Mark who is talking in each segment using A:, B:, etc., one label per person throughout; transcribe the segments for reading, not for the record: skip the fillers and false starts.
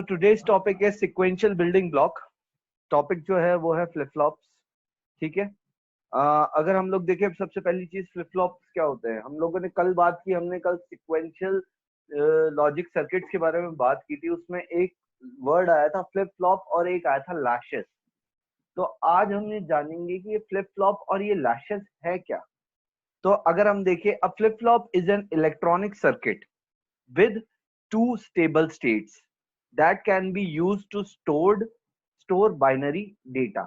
A: Today's topic है sequential building block. Topic जो है वो है फ्लिप फ्लॉप्स। ठीक है। अगर हम लोग देखें, सबसे पहली चीज फ्लिप फ्लॉप्स क्या होते हैं। हम लोगों ने कल बात की, हमने कल सिक्वेंशियल लॉजिक सर्किट्स के बारे में बात की थी। उसमें एक वर्ड आया था फ्लिप फ्लॉप और एक आया था लैशेस। तो आज हम ये जानेंगे कि ये फ्लिप फ्लॉप और ये लैशेस है क्या। तो अगर हम देखें, अ flip flop is an electronic circuit with two stable states that can be used to store binary data।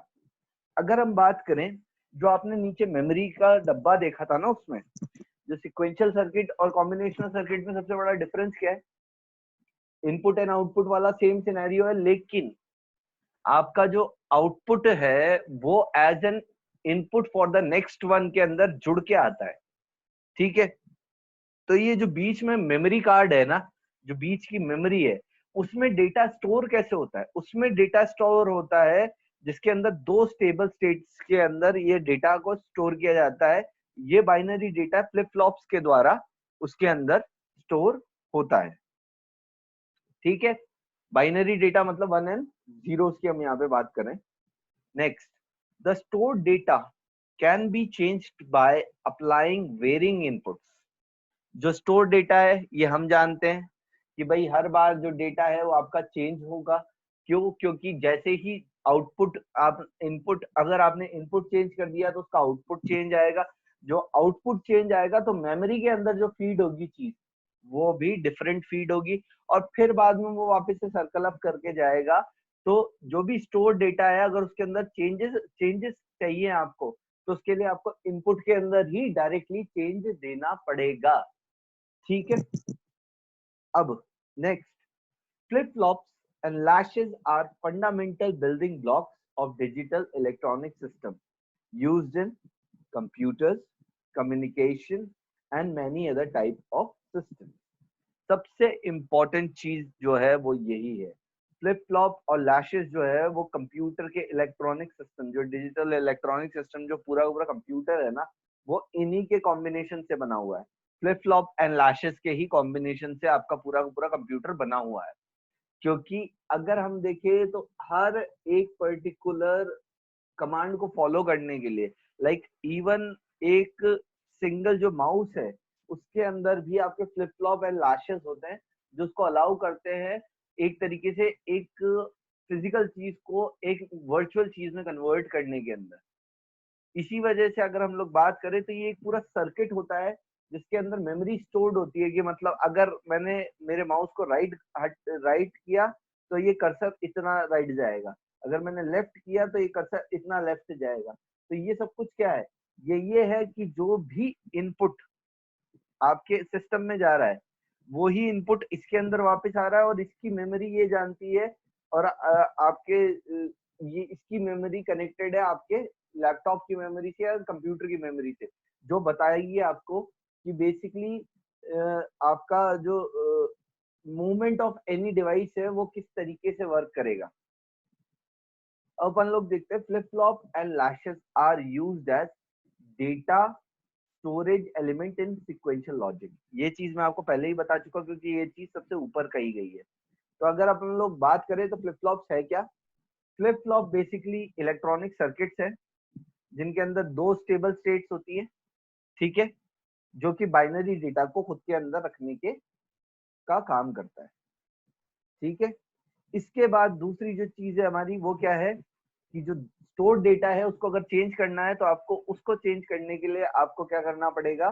A: अगर हम बात करें, जो आपने नीचे मेमोरी का डब्बा देखा था ना, उसमें जो सिक्वेंशियल सर्किट और कॉम्बिनेशनल सर्किट में सबसे बड़ा डिफरेंस क्या है। इनपुट एंड आउटपुट वाला सेम सिनेरियो है, लेकिन आपका जो आउटपुट है वो as an input for the next one के अंदर जुड़ के आता है। ठीक है। तो ये जो बीच में मेमोरी कार्ड है ना, जो बीच की मेमोरी है, उसमें डेटा स्टोर कैसे होता है। उसमें डेटा स्टोर होता है जिसके अंदर दो स्टेबल स्टेट्स के अंदर ये डेटा को स्टोर किया जाता है। ये बाइनरी डेटा फ्लिप फ्लॉप्स के द्वारा उसके अंदर स्टोर होता है। ठीक है। बाइनरी डेटा मतलब वन एंड जीरोस की हम यहाँ पे बात करें। Next, the stored data can be changed by applying varying inputs. जो स्टोर डेटा है ये हम जानते हैं कि भाई हर बार जो डेटा है वो आपका चेंज होगा। क्यों? क्योंकि जैसे ही आउटपुट आप इनपुट, अगर आपने इनपुट चेंज कर दिया तो उसका आउटपुट चेंज आएगा। जो आउटपुट चेंज आएगा तो मेमोरी के अंदर जो फीड होगी चीज, वो भी डिफरेंट फीड होगी और फिर बाद में वो वापस से सर्कल अप करके जाएगा। तो जो भी स्टोर डेटा है, अगर उसके अंदर चेंजेस चेंजेस चाहिए आपको, तो उसके लिए आपको इनपुट के अंदर ही डायरेक्टली चेंज देना पड़ेगा। ठीक है। अब next, flip flops and latches are fundamental building blocks of digital electronic system used in computers, communication and many other type of system. सबसे इंपॉर्टेंट चीज जो है वो यही है। फ्लिप फ्लॉप और लैशेस जो है वो कंप्यूटर के इलेक्ट्रॉनिक सिस्टम, जो डिजिटल इलेक्ट्रॉनिक सिस्टम जो पूरा पूरा कंप्यूटर है ना, वो इन्हीं के कॉम्बिनेशन से बना हुआ है। फ्लिप फ्लॉप एंड लैशेस के ही कॉम्बिनेशन से आपका पूरा पूरा कंप्यूटर बना हुआ है। क्योंकि अगर हम देखें तो हर एक पर्टिकुलर कमांड को फॉलो करने के लिए, लाइक इवन एक सिंगल जो माउस है उसके अंदर भी आपके फ्लिप फ्लॉप एंड लैशेस होते हैं, जो उसको अलाउ करते हैं एक तरीके से एक फिजिकल चीज को एक वर्चुअल चीज में कन्वर्ट करने के अंदर। इसी वजह से अगर हम लोग बात करें तो ये एक पूरा सर्किट होता है जिसके अंदर मेमोरी स्टोर्ड होती है। कि मतलब अगर मैंने मेरे माउस को राइट किया तो ये कर्सर इतना राइट जाएगा, अगर मैंने लेफ्ट किया तो ये कर्सर इतना लेफ्ट जाएगा। तो ये सब कुछ क्या है, ये है कि जो भी इनपुट आपके सिस्टम में जा रहा है वो ही इनपुट इसके अंदर वापस आ रहा है और इसकी मेमोरी ये जानती है। और आपके ये इसकी मेमोरी कनेक्टेड है आपके लैपटॉप की मेमोरी से या कंप्यूटर की मेमोरी से, जो बताएगी आपको कि बेसिकली आपका जो मूवमेंट ऑफ एनी डिवाइस है वो किस तरीके से वर्क करेगा। अपन लोग देखते हैं, flip flop and latches are used as data storage element in sequential logic. ये चीज मैं आपको पहले ही बता चुका क्योंकि ये चीज सबसे ऊपर कही गई है। तो अगर अपन लोग बात करें तो फ्लिप फ्लॉप्स है क्या। Flip flop basically electronic circuits है जिनके अंदर दो स्टेबल स्टेट्स होती है। ठीक है। जो कि बाइनरी डेटा को खुद के अंदर रखने के का काम करता है। ठीक है। इसके बाद दूसरी जो चीज है हमारी वो क्या है कि जो स्टोर डेटा है उसको अगर चेंज करना है तो आपको उसको चेंज करने के लिए आपको क्या करना पड़ेगा,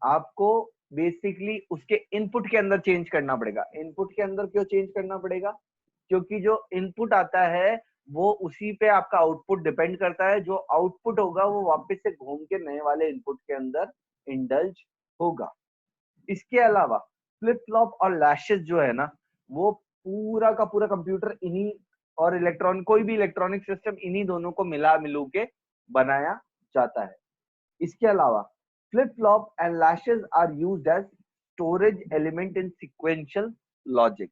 A: आपको बेसिकली उसके इनपुट के अंदर चेंज करना पड़ेगा। इनपुट के अंदर क्यों चेंज करना पड़ेगा? क्योंकि जो इनपुट आता है वो उसी पे आपका आउटपुट डिपेंड करता है। जो आउटपुट होगा वो वापस से घूम के नए वाले इनपुट के अंदर इंडल्ज होगा। इसके अलावा फ्लिप फ्लॉप और लैशेस जो है ना, वो पूरा का पूरा कंप्यूटर इन्हीं और कोई भी इलेक्ट्रॉनिक सिस्टम इन्हीं दोनों को मिलू के बनाया जाता है। इसके अलावा flip flop and latches are used as storage element in sequential logic.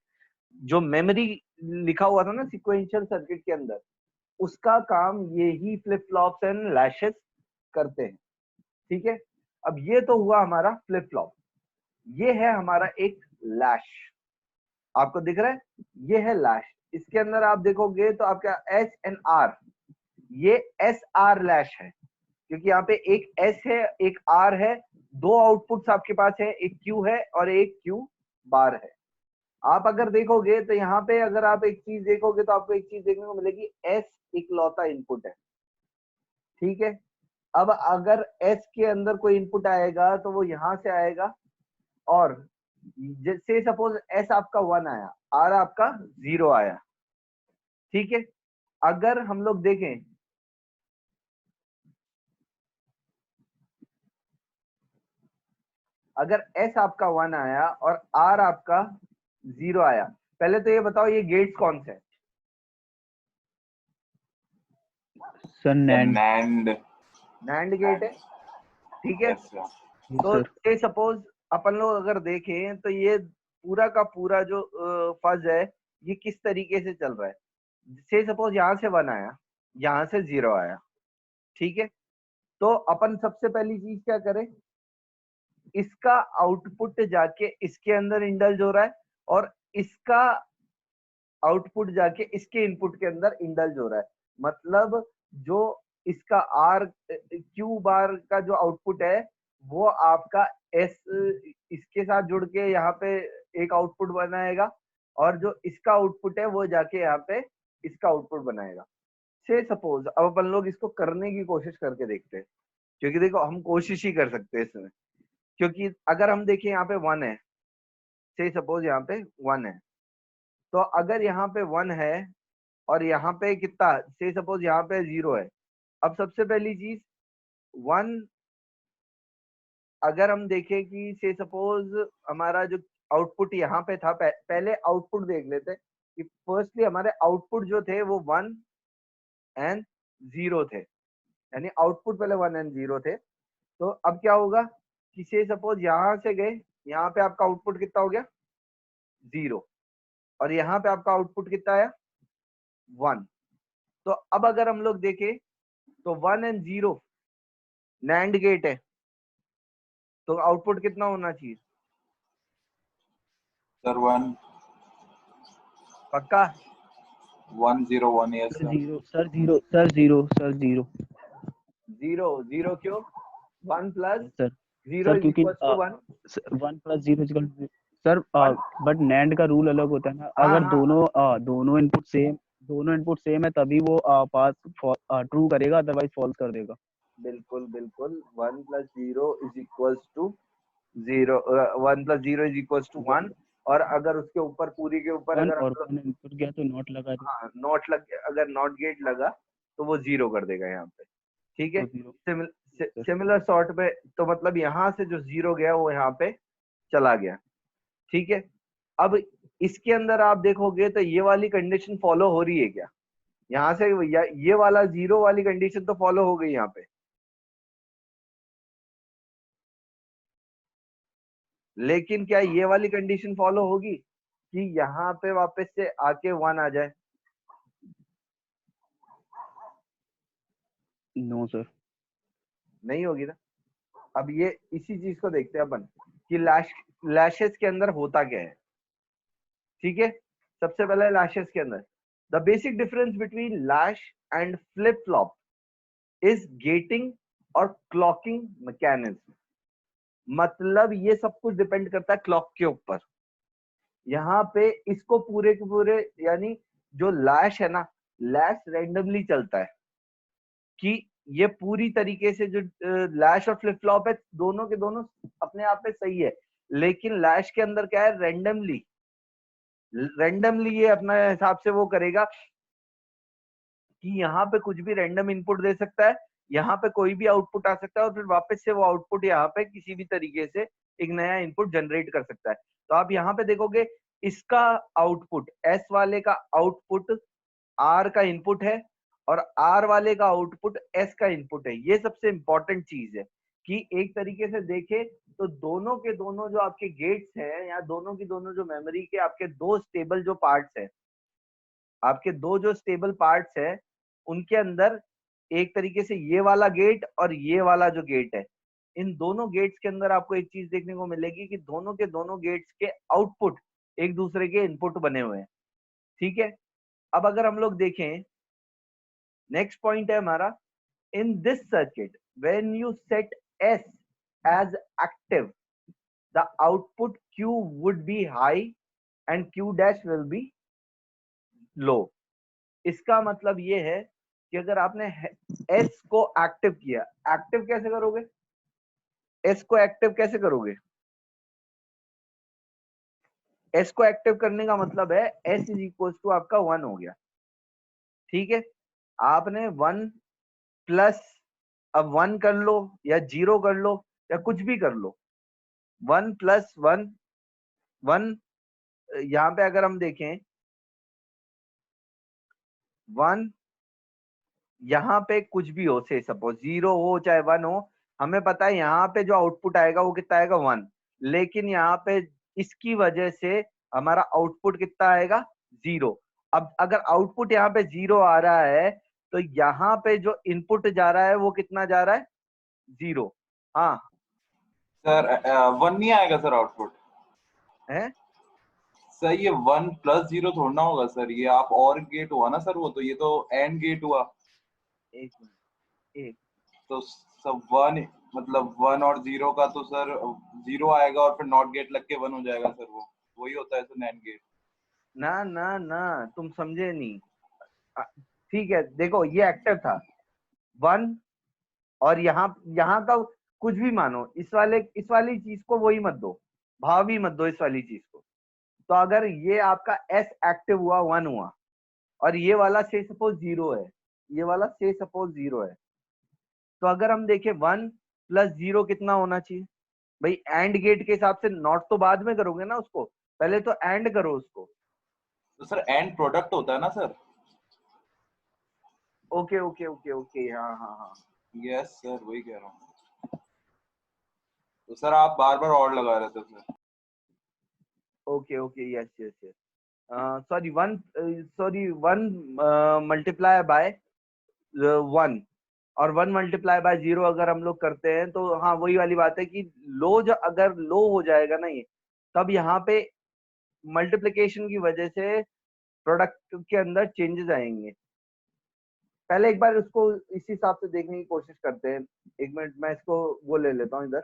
A: जो मेमोरी लिखा हुआ था ना सिक्वेंशियल सर्किट के अंदर, उसका काम ये ही फ्लिप फ्लॉप्स एंड लैशेस करते हैं। ठीक है। अब ये तो हुआ हमारा फ्लिप फ्लॉप, ये है हमारा एक लैश। आपको दिख रहा है, ये है लैश। इसके अंदर आप देखोगे तो आपका एस एंड आर, ये एस आर लैश है, क्योंकि यहाँ पे एक एस है एक आर है, दो आउटपुट्स आपके पास है, एक क्यू है और एक क्यू बार है। आप अगर देखोगे तो यहाँ पे अगर आप एक चीज देखोगे तो आपको एक चीज देखने को मिलेगी, एस इकलौता इनपुट है, ठीक है। अब अगर एस के अंदर कोई इनपुट आएगा तो वो यहां से आएगा, और जैसे सपोज एस आपका 1 आया, आर आपका 0 आया, ठीक है। अगर हम लोग देखें, अगर एस आपका 1 आया और आर आपका 0 आया, पहले तो ये बताओ ये गेट्स कौन से हैं?
B: सर नैंड
A: नैंड गेट है, ठीक है। तो ये सपोज अपन लोग अगर देखें तो ये पूरा का पूरा जो फज है ये किस तरीके से चल रहा है। से सपोज यहाँ से 1 आया, यहाँ से 0 आया, ठीक है। तो अपन सबसे पहली चीज क्या करें, इसका आउटपुट जाके इसके अंदर इंडल्ज हो रहा है और इसका आउटपुट जाके इसके इनपुट के अंदर इंडल्ज हो रहा है। मतलब जो इसका आर क्यू बार का जो आउटपुट है वो आपका एस इसके साथ जुड़ के यहाँ पे एक आउटपुट बनाएगा, और जो इसका आउटपुट है वो जाके यहाँ पे इसका आउटपुट बनाएगा। से सपोज अब अपन लोग इसको करने की कोशिश करके देखते हैं, क्योंकि देखो हम कोशिश ही कर सकते हैं इसमें, क्योंकि अगर हम देखें यहाँ पे 1 है, से सपोज यहाँ पे 1 है, तो अगर यहाँ पे 1 है और यहाँ पे कितना, से सपोज यहाँ पे 0 है। अब सबसे पहली चीज 1, अगर हम देखें कि से सपोज हमारा जो आउटपुट यहाँ पे था, पहले आउटपुट देख लेते हैं कि फर्स्टली हमारे आउटपुट जो थे वो 1 एंड 0 थे, यानी आउटपुट पहले 1 एंड 0 थे। तो अब क्या होगा कि से सपोज यहाँ से गए, यहाँ पे आपका आउटपुट कितना हो गया 0, और यहाँ पे आपका आउटपुट कितना आया 1। तो अब अगर हम लोग देखें तो 1 एंड 0 नैंड गेट है, तो आउटपुट कितना होना चाहिए
C: सर 1
A: पक्का?
C: 1 0 1 yes sir.
B: सर जीरो
A: 0 क्यों? 1 प्लस
B: सर
A: 0 इज
B: क्योंकि
A: equal to 1।
B: 1 plus 0 equal sir, but NAND का रूल अलग होता है ना। अगर दोनों इनपुट सेम है तभी वो पास ट्रू करेगा, अदरवाइज फॉल्स कर देगा।
A: बिल्कुल बिल्कुल, 1 plus 0 is equal to 0, 1 plus 0 is equal to 1, और अगर उसके ऊपर पूरी के ऊपर अगर
B: इनपुट गया तो नॉट लगा,
A: हाँ नॉट लग, अगर नॉट गेट लगा तो वो 0 कर देगा यहाँ पे, ठीक है। सिमिलर सॉर्ट पे, तो मतलब यहाँ से जो 0 गया वो यहाँ पे चला गया, ठीक है। अब इसके अंदर आप देखोगे तो ये वाली कंडीशन फॉलो हो रही है क्या? यहाँ से ये वाला 0 वाली कंडीशन तो फॉलो हो गई यहाँ पे, लेकिन क्या ये वाली कंडीशन फॉलो होगी कि यहाँ पे वापस से आके 1 आ जाए?
B: नो सर,
A: नहीं होगी ना। अब ये इसी चीज को देखते हैं अपन कि लैशेस के अंदर होता क्या है, ठीक है। सबसे पहले लैशेस के अंदर the basic difference between lash and flip flop is getting और क्लॉकिंग मैकेनिज्म। मतलब ये सब कुछ डिपेंड करता है क्लॉक के ऊपर। यहाँ पे इसको पूरे के पूरे, यानी जो लैश है ना, लैश रैंडमली चलता है, कि ये पूरी तरीके से जो लैश और फ्लिप फ्लॉप है दोनों के दोनों अपने आप में सही है, लेकिन लैश के अंदर क्या है, रैंडमली ये अपने हिसाब से वो करेगा कि यहाँ पे कुछ भी रैंडम इनपुट दे सकता है, यहाँ पे कोई भी आउटपुट आ सकता है, और फिर वापस से वो आउटपुट यहाँ पे किसी भी तरीके से एक नया इनपुट जनरेट कर सकता है। तो आप यहाँ पे देखोगे इसका आउटपुट, एस वाले का आउटपुट आर का इनपुट है और आर वाले का आउटपुट एस का इनपुट है। ये सबसे इंपॉर्टेंट चीज है कि एक तरीके से देखें तो दोनों के दोनों जो आपके गेट्स हैं, या दोनों की दोनों जो मेमोरी के आपके दो स्टेबल जो पार्ट्स हैं, आपके दो जो स्टेबल पार्ट्स हैं, उनके अंदर एक तरीके से ये वाला गेट और ये वाला जो गेट है, इन दोनों गेट्स के अंदर आपको एक चीज देखने को मिलेगी कि दोनों के दोनों गेट्स के आउटपुट एक दूसरे के इनपुट बने हुए हैं, ठीक है। अब अगर हम लोग देखें, नेक्स्ट पॉइंट है हमारा, in this circuit when you set S as active, the output Q would be high and Q dash will be low। इसका मतलब ये है कि अगर आपने S को एक्टिव किया, एक्टिव कैसे करोगे, S को एक्टिव कैसे करोगे, S को एक्टिव करने का मतलब है S इज इक्वल टू आपका 1 हो गया, ठीक है। आपने 1 प्लस, अब 1 कर लो या 0 कर लो या कुछ भी कर लो, 1 प्लस 1, 1, यहाँ पे अगर हम देखें 1, यहाँ पे कुछ भी हो, से सपोज 0 हो चाहे 1 हो, हमें पता है यहाँ पे जो आउटपुट आएगा वो कितना आएगा, 1। लेकिन यहाँ पे इसकी वजह से हमारा आउटपुट कितना आएगा, 0। अब अगर आउटपुट यहाँ पे 0 आ रहा है तो यहाँ पे जो इनपुट जा रहा है वो कितना जा रहा है, 0। हाँ
C: सर 1 नहीं आएगा सर आउटपुट
A: है,
C: सर, ये 1 प्लस 0 थोड़ा ना होगा सर, ये आप और गेट हुआ ना सर, वो तो ये तो एंड गेट हुआ,
A: एक मिनट, एक,
C: तो सब 1 मतलब 1 और 0 का तो सर 0 आएगा और फिर नॉट गेट लग के 1 हो जाएगा सर, वो वही होता है सर नैंड गेट।
A: ना ना ना, तुम समझे नहीं। ठीक है, देखो ये एक्टिव था 1, और यहाँ का कुछ भी मानो, इस वाली चीज को वही मत दो, भाव ही मत दो इस वाली चीज को। तो अगर ये आपका S एक्टिव हुआ, 1 हुआ, और ये वाला से सपोज 0 है, ये वाला से सपोज 0 है, तो अगर हम देखें 1 प्लस 0 कितना होना चाहिए भाई, एंड गेट के हिसाब से, नॉट तो बाद में करोगे ना उसको, पहले तो एंड करो उसको।
C: तो सर एंड प्रोडक्ट होता है ना sir.
A: Okay okay okay okay, हाँ हाँ हाँ,
C: यस सर, वही कह रहा हूँ। तो सर आप बार बार और लगा रहे थे sir.
A: Okay okay, yes yes yes, sorry 1 multiply bye 1 और 1 मल्टीप्लाई बाय 0 अगर हम लोग करते हैं तो हाँ वही वाली बात है कि लो, जो अगर लो हो जाएगा ना ये, तब यहाँ पे मल्टीप्लिकेशन की वजह से प्रोडक्ट के अंदर चेंजेस आएंगे। पहले एक बार उसको इस हिसाब से देखने की कोशिश करते हैं। एक मिनट, मैं इसको वो ले लेता हूँ इधर,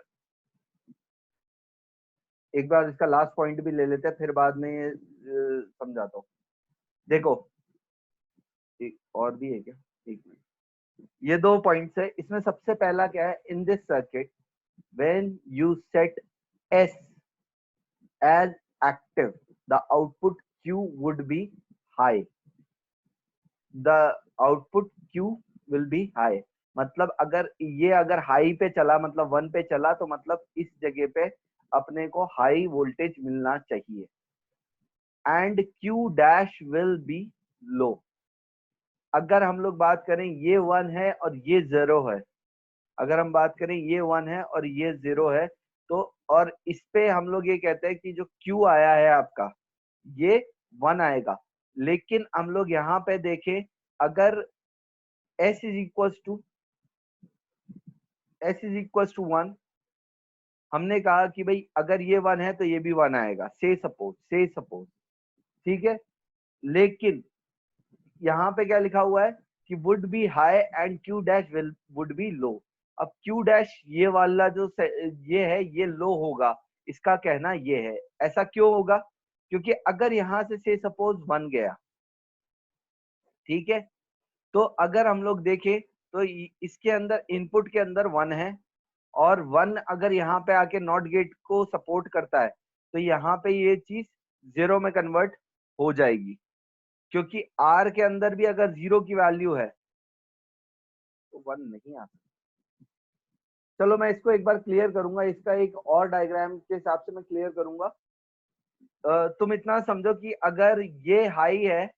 A: एक बार इसका लास्ट पॉइंट भी ले लेते हैं, फिर बाद में ये समझाता हूँ। देखो एक और भी है क्या, एक मिनट, ये 2 पॉइंट्स है इसमें। सबसे पहला क्या है, in this circuit when you set S as active, the output Q would be high, the output Q will be high। मतलब अगर हाई पे चला, मतलब 1 पे चला, तो मतलब इस जगह पे अपने को हाई वोल्टेज मिलना चाहिए, and Q dash will be low. अगर हम लोग बात करें ये 1 है और ये 0 है, अगर हम बात करें ये 1 है और ये 0 है, तो और इस पे हम लोग ये कहते हैं कि जो Q आया है आपका, ये 1 आएगा। लेकिन हम लोग यहाँ पे देखें, अगर S इज इक्वल टू 1, हमने कहा कि भाई अगर ये 1 है तो ये भी 1 आएगा, से सपोज, ठीक है। लेकिन यहाँ पे क्या लिखा हुआ है कि would be high and Q dash would be low. अब Q डैश ये वाला जो ये है, ये लो होगा, इसका कहना ये है। ऐसा क्यों होगा, क्योंकि अगर यहाँ से सपोज 1 गया, ठीक है, तो अगर हम लोग देखें तो इसके अंदर इनपुट के अंदर 1 है, और 1 अगर यहाँ पे आके नॉट गेट को सपोर्ट करता है, तो यहाँ पे ये चीज 0 में कन्वर्ट हो जाएगी, क्योंकि R के अंदर भी अगर 0 की वैल्यू है तो 1 नहीं आ सकता। चलो मैं इसको एक बार क्लियर करूंगा, इसका एक और डायग्राम के हिसाब से मैं क्लियर करूंगा। तुम इतना समझो कि अगर ये हाई है,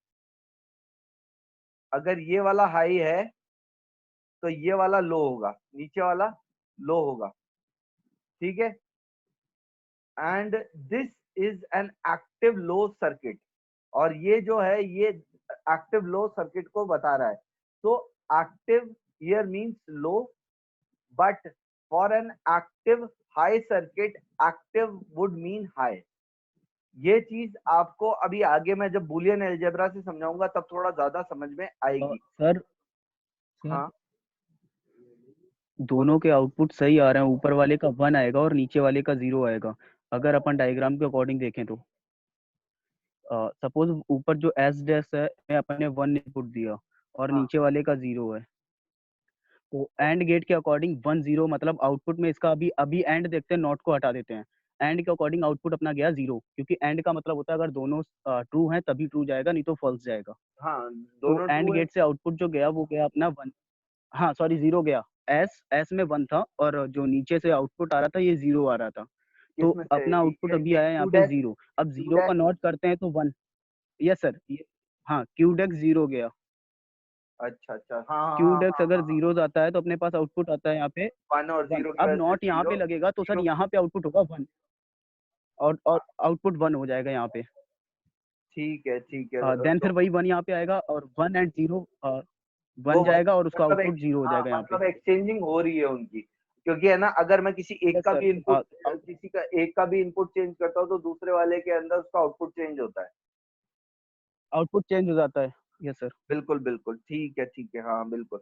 A: अगर ये वाला हाई है तो ये वाला लो होगा, नीचे वाला लो होगा, ठीक है। And this is an active low circuit, और ये जो है ये एक्टिव लो सर्किट को बता रहा है। तो active here means low, but for an active high circuit, active would mean high। ये चीज आपको अभी आगे मैं जब बुलियन अलजेब्रा से समझाऊंगा तब थोड़ा ज्यादा समझ में आएगी।
B: सर सर
A: हाँ बोलो।
B: दोनों के आउटपुट सही आ रहे हैं, ऊपर वाले का 1 आएगा और नीचे वाले का 0 आएगा, अगर अपन डायग्राम के अकॉर्डिंग देखें तो। सपोज ऊपर जो एस डैश है में अपन ने 1 इनपुट दिया और
A: हाँ
B: नीचे वाले का 0 है, तो एंड गेट के अकॉर्डिंग 1 0 मतलब आउटपुट में इसका अभी अभी एंड देखते हैं, नॉट को हटा देते हैं। एंड के अकॉर्डिंग आउटपुट अपना गया 0, क्योंकि एंड का मतलब होता है अगर दोनों ट्रू हैं तभी ट्रू जाएगा, नहीं तो फॉल्स जाएगा।
A: हाँ
B: तो
A: दोनों
B: एंड
A: ट्रू है।
B: गेट से आउटपुट जो गया वो गया अपना 1, हाँ सॉरी 0 गया। एस एस में 1 था और जो नीचे से आउटपुट आ रहा था ये 0 आ रहा था, तो
A: किसमें से
B: अपना आउटपुट अभी
A: ये
B: आया यहाँ
A: क्यू
B: पे
A: डैश
B: 0। अब
A: क्यू
B: 0 का
A: डैश।
B: नॉट करते हैं तो 1। यस सर, ये हाँ क्यू डेक्स 0 गया।
A: अच्छा अच्छा हाँ हाँ
B: क्यू
A: हाँ
B: डेक्स
A: हाँ
B: अगर
A: हाँ हाँ।
B: जीरो आता है तो अपने पास आउटपुट आता है यहाँ पे
A: 1 और
B: 1।
A: 0 की
B: अब
A: वजह से
B: नॉट यहाँ पे
A: 0।
B: लगेगा तो सर
A: 0
B: यहाँ पे आउटपुट होगा 1, और आउटपुट 1 हो जाएगा यहाँ पे।
A: ठीक है
B: देन
A: तो
B: फिर वही 1 यहाँ पे आएगा और 1 एंड 0
A: वो
B: 1 जाएगा और उसका
A: मतलब
B: आउटपुट 0 हो
A: हाँ
B: जाएगा यहाँ पे।
A: मतलब एक्सचेंजिंग हो रही है उनकी, क्योंकि है ना अगर मैं किसी एक
B: यस
A: का
B: सर।
A: भी इनपुट किसी का एक का भी इनपुट चेंज करता हूँ तो दूसरे वाले के अंदर उसका आउटपुट चेंज होता है।
B: आउटपुट चेंज हो जाता है। Yes sir.
A: बिल्कुल बिल्कुल ठीक है हाँ बिल्कुल।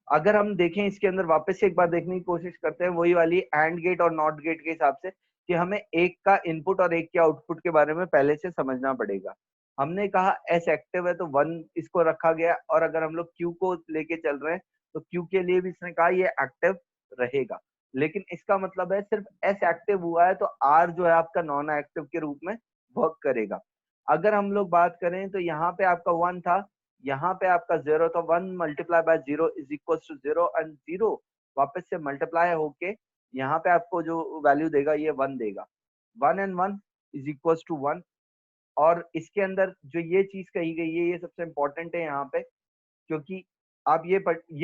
A: अगर हम देखें इसके अंदर वापस से एक बार देखने की कोशिश करते हैं वही वाली एंड गेट और नॉट गेट के हिसाब से कि हमें एक का इनपुट और एक के आउटपुट के बारे में पहले से समझना पड़ेगा। हमने कहा एस एक्टिव है तो 1 इसको रखा गया, और अगर हम लोग क्यू को लेके चल रहे हैं तो क्यू के लिए भी इसने कहा ये एक्टिव रहेगा, लेकिन इसका मतलब है सिर्फ एस एक्टिव हुआ है तो आर जो है आपका नॉन एक्टिव के रूप में वर्क करेगा। अगर हम लोग बात करें तो यहाँ पे आपका 1 था, यहाँ पे आपका 0 था, 1 multiply by 0 is equal to 0 and 0 वापस से मल्टीप्लाई होके यहाँ पे आपको जो वैल्यू देगा ये 1 देगा। 1 एंड 1 इज इक्वल टू 1। और इसके अंदर जो ये चीज कही गई है ये सबसे इंपॉर्टेंट है यहाँ पे, क्योंकि आप ये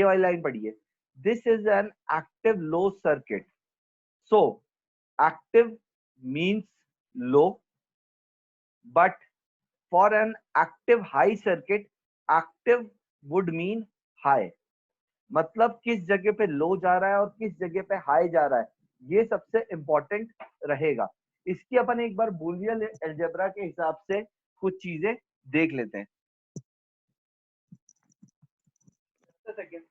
A: वाली लाइन पढ़िए, this is an active low circuit. So active means low, but for an active high circuit, active would mean high। मतलब किस जगह पे लो जा रहा है और किस जगह पे हाई जा रहा है ये सबसे इंपॉर्टेंट रहेगा। इसकी अपन एक बार बूलियन अलजेब्रा के हिसाब से कुछ चीजें देख लेते हैं। सेकंड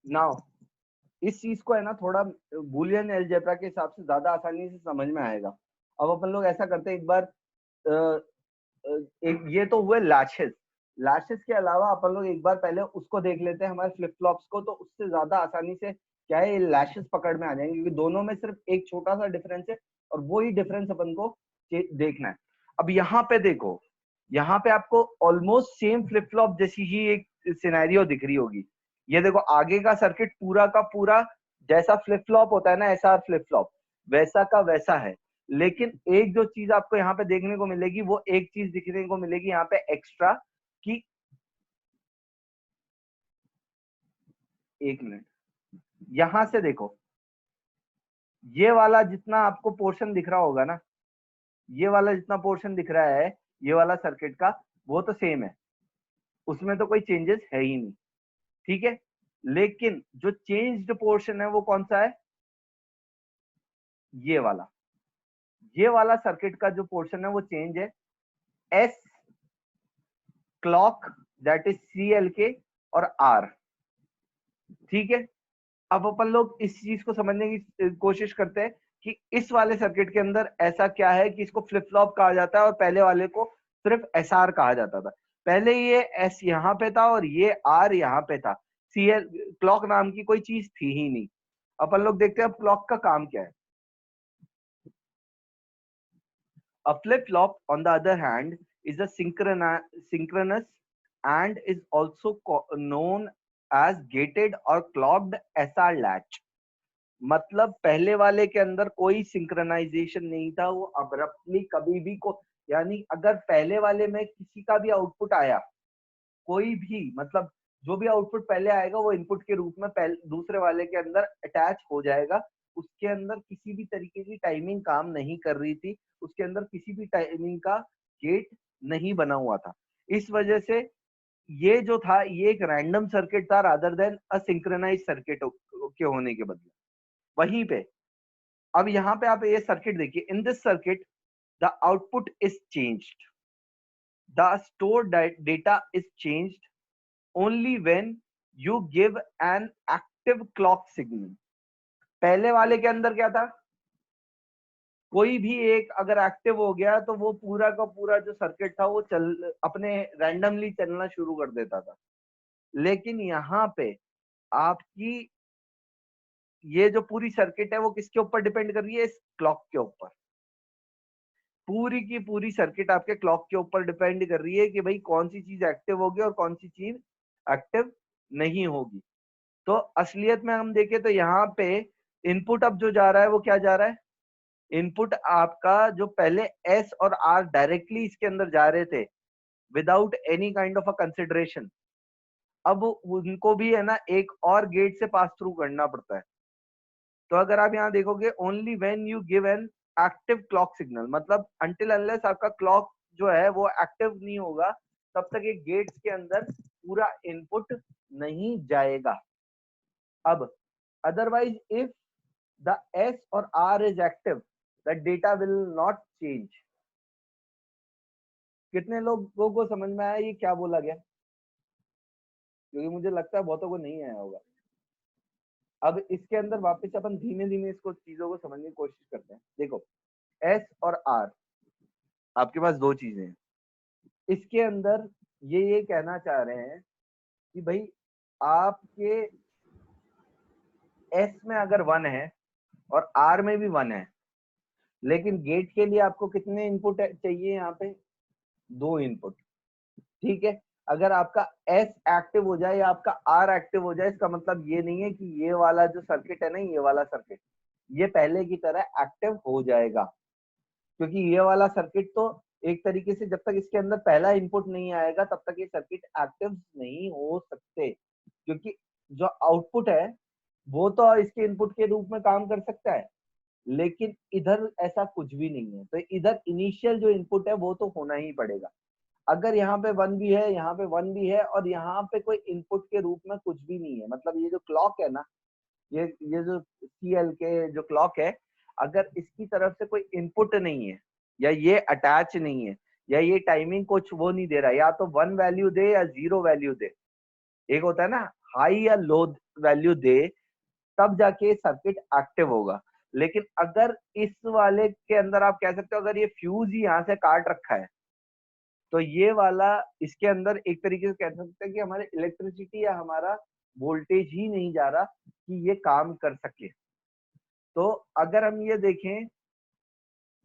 A: नाउ इस चीज को है ना थोड़ा बूलियन अलजेब्रा के हिसाब से ज्यादा आसानी से समझ में आएगा। अब अपन लोग ऐसा करते हैं एक बार एक ये तो हुए लैशेस। लैशेस के अलावा अपन लोग एक बार पहले उसको देख लेते हैं हमारे फ्लिप फ्लॉप्स को, तो उससे ज्यादा आसानी से क्या है ये लैशेस पकड़ में आ जाएंगे, क्योंकि दोनों में सिर्फ एक छोटा सा डिफरेंस है और वो ही डिफरेंस अपन को देखना है। अब यहाँ पे देखो, यहाँ पे आपको ऑलमोस्ट सेम फ्लिप फ्लॉप जैसी ही एक सिनेरियो दिख रही होगी। ये देखो आगे का सर्किट पूरा का पूरा जैसा फ्लिप फ्लॉप होता है ना एसआर फ्लिप फ्लॉप वैसा का वैसा है, लेकिन एक जो चीज आपको यहाँ पे देखने को मिलेगी वो एक चीज दिखने को मिलेगी यहाँ पे एक्स्ट्रा कि एक मिनट यहां से देखो, ये वाला जितना आपको पोर्शन दिख रहा होगा ना, ये वाला जितना पोर्शन दिख रहा है ये वाला सर्किट का वो तो सेम है, उसमें तो कोई चेंजेस है ही नहीं, ठीक है। लेकिन जो चेंज्ड पोर्शन है वो कौन सा है, ये वाला। ये वाला सर्किट का जो पोर्शन है वो चेंज है S clock that is C L K और आर, ठीक है। अब अपन लोग इस चीज को समझने की कोशिश करते हैं कि इस वाले सर्किट के अंदर ऐसा क्या है कि इसको फ्लिप फ्लॉप कहा जाता है और पहले वाले को सिर्फ एसआर कहा जाता था। पहले ये एस यहाँ पे था और ये आर यहाँ पे था, सीएल क्लॉक नाम की कोई चीज थी ही नहीं। अपन लोग देखते हैं अब क्लॉक का काम क्या है। A flip-flop, on the other hand, is a synchronous and is also known as gated or clocked SR latch। मतलब पहले वाले के अंदर कोई सिंक्रोनाइजेशन नहीं था, वो अब्रप्टली कभी भी को, यानी अगर पहले वाले में किसी का भी आउटपुट आया, कोई भी मतलब जो भी आउटपुट पहले आएगा वो इनपुट के रूप में दूसरे वाले के अंदर अटैच हो जाएगा, उसके अंदर किसी भी तरीके की टाइमिंग काम नहीं कर रही थी, उसके अंदर किसी भी टाइमिंग का गेट नहीं बना हुआ था। इस वजह से ये जो था ये एक रैंडम सर्किट था रादर देन अ सिंक्रोनाइज सर्किट के होने के बदले। वहीं पे अब यहाँ पे आप ये सर्किट देखिए, in this circuit the output is changed, the store data is changed only when you give an active clock signal. पहले वाले के अंदर क्या था, कोई भी एक अगर एक्टिव हो गया तो वो पूरा का पूरा जो सर्किट था वो अपने रैंडमली चलना शुरू कर देता था। लेकिन यहाँ पे आपकी ये जो पूरी सर्किट है वो किसके ऊपर डिपेंड कर रही है, इस क्लॉक के ऊपर। पूरी की पूरी सर्किट आपके क्लॉक के ऊपर डिपेंड कर रही है कि भाई कौन सी चीज एक्टिव होगी और कौन सी चीज एक्टिव नहीं होगी। तो असलियत में हम देखें तो यहाँ पे इनपुट अब जो जा रहा है वो क्या जा रहा है, इनपुट आपका जो पहले एस और आर डायरेक्टली इसके अंदर जा रहे थे without any kind of a consideration, अब उनको भी है ना एक और गेट से पास थ्रू करना पड़ता है। तो अगर आप यहाँ देखोगे only when you give an active clock signal, मतलब अनटिल अनलेस आपका क्लॉक जो है वो एक्टिव नहीं होगा तब तक एक गेट्स के अंदर पूरा इनपुट नहीं जाएगा। अब अदरवाइज इफ द एस और R is active the data will not change. कितने लोगों को समझ में आया ये क्या बोला गया, क्योंकि मुझे लगता है बहुतों को नहीं आया होगा। अब इसके अंदर वापस अपन धीमे धीमे इसको चीजों को समझने की कोशिश करते हैं। देखो एस और आर आपके पास दो चीजें हैं, इसके अंदर ये कहना चाह रहे हैं कि भाई आपके एस में अगर 1 है और आर में भी 1 है, लेकिन गेट के लिए आपको कितने इनपुट चाहिए, यहाँ पे 2 इनपुट। ठीक है, अगर आपका एस एक्टिव हो जाए या आपका आर एक्टिव हो जाए इसका मतलब ये नहीं है कि ये वाला जो सर्किट है ना, ये वाला सर्किट ये पहले की तरह एक्टिव हो जाएगा, क्योंकि ये वाला सर्किट तो एक तरीके से जब तक इसके अंदर पहला इनपुट नहीं आएगा तब तक ये सर्किट एक्टिव नहीं हो सकते, क्योंकि जो आउटपुट है वो तो इसके इनपुट के रूप में काम कर सकता है, लेकिन इधर ऐसा कुछ भी नहीं है। तो इधर इनिशियल जो इनपुट है वो तो होना ही पड़ेगा। अगर यहाँ पे 1 भी है, यहाँ पे 1 भी है और यहाँ पे कोई इनपुट के रूप में कुछ भी नहीं है, मतलब ये जो क्लॉक है ना, ये जो सीएल के जो क्लॉक है, अगर इसकी तरफ से कोई इनपुट नहीं है या ये अटैच नहीं है या ये टाइमिंग कुछ वो नहीं दे रहा, या तो 1 वैल्यू दे या 0 वैल्यू दे, एक होता है ना हाई या लो वैल्यू दे, तब जाके सर्किट एक्टिव होगा। लेकिन अगर इस वाले के अंदर आप कह सकते हो अगर ये फ्यूज ही यहाँ से काट रखा है तो ये वाला इसके अंदर एक तरीके से कह सकते हैं कि हमारे इलेक्ट्रिसिटी या हमारा वोल्टेज ही नहीं जा रहा कि ये काम कर सके। तो अगर हम ये देखें,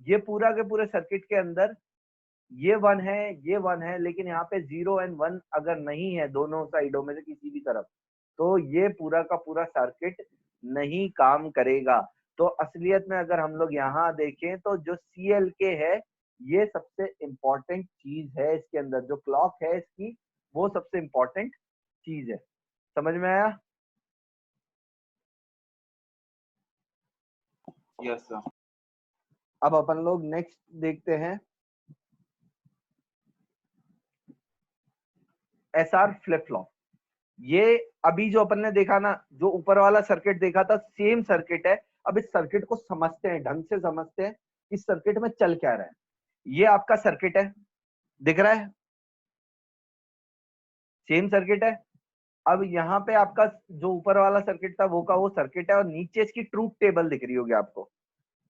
A: ये पूरा के पूरे सर्किट के अंदर ये 1 है, ये 1 है, लेकिन यहाँ पे 0 एंड 1 अगर नहीं है दोनों साइडों में से किसी भी तरफ, तो ये पूरा का पूरा सर्किट नहीं काम करेगा। तो असलियत में अगर हम लोग यहाँ देखें तो जो CLK है ये सबसे इम्पोर्टेंट चीज है, इसके अंदर जो क्लॉक है इसकी वो सबसे इम्पोर्टेंट चीज है। समझ में आया?
C: Yes sir.
A: अब अपन लोग नेक्स्ट देखते हैं SR फ्लिप फ्लॉप। ये अभी जो अपन ने देखा ना, जो ऊपर वाला सर्किट देखा था सेम सर्किट है। अब इस सर्किट को समझते हैं, ढंग से समझते हैं इस सर्किट में चल क्या रहा है। ये आपका सर्किट है, दिख रहा है, सेम सर्किट है। अब यहाँ पे आपका जो ऊपर वाला सर्किट था वो का वो सर्किट है और नीचे इसकी ट्रूथ टेबल दिख रही होगी आपको,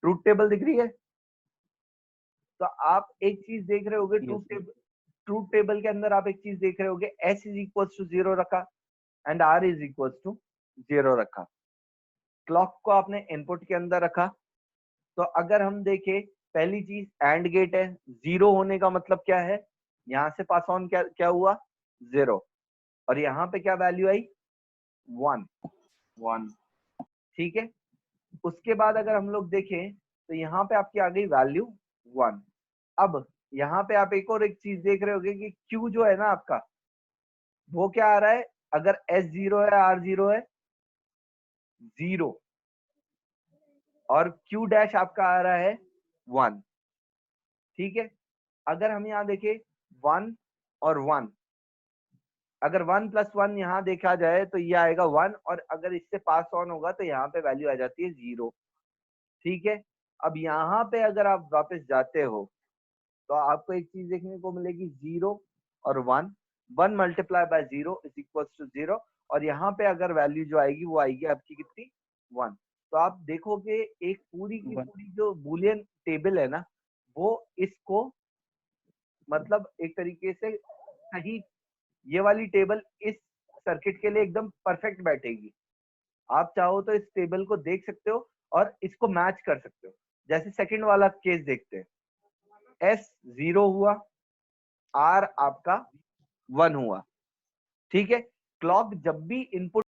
A: ट्रूथ टेबल दिख रही है। तो आप एक चीज देख रहे होगे, ट्रूथ टेबल के अंदर आप एक चीज देख रहे होगे, S इज इक्वल टू 0 रखा and R is equal to 0 रखा। क्लॉक को आपने इनपुट के अंदर रखा। तो अगर हम देखें पहली चीज एंड गेट है, 0 होने का मतलब क्या है, यहाँ से पास ऑन क्या हुआ 0 और यहाँ पे क्या वैल्यू आई 1। ठीक है, उसके बाद अगर हम लोग देखें तो यहाँ पे आपकी आ गई वैल्यू 1। अब यहाँ पे आप एक और एक चीज देख रहे होगे कि Q जो है ना आपका वो क्या आ रहा है, अगर S 0 है R 0 है 0, और Q डैश आपका आ रहा है 1, ठीक है। अगर हम यहाँ देखें 1 और 1, अगर 1 + 1 यहाँ देखा जाए तो ये आएगा 1, और अगर इससे पास ऑन होगा तो यहाँ पे वैल्यू आ जाती है 0, ठीक है। अब यहाँ पे अगर आप वापस जाते हो तो आपको एक चीज देखने को मिलेगी 0 और 1, 1 multiply by 0 is equals to 0, और यहाँ पे अगर वैल्यू जो आएगी वो आएगी आपकी कितनी, 1। तो आप देखोगे एक पूरी की
B: 1
A: पूरी जो बूलियन टेबल है ना, वो इसको मतलब एक तरीके से सही, ये वाली टेबल इस सर्किट के लिए एकदम परफेक्ट बैठेगी। आप चाहो तो इस टेबल को देख सकते हो और इसको मैच कर सकते हो। जैसे सेकंड वाला केस देखते हैं, S 0 हुआ, R आपका 1 हुआ, ठीक है। क्लॉक जब भी इनपुट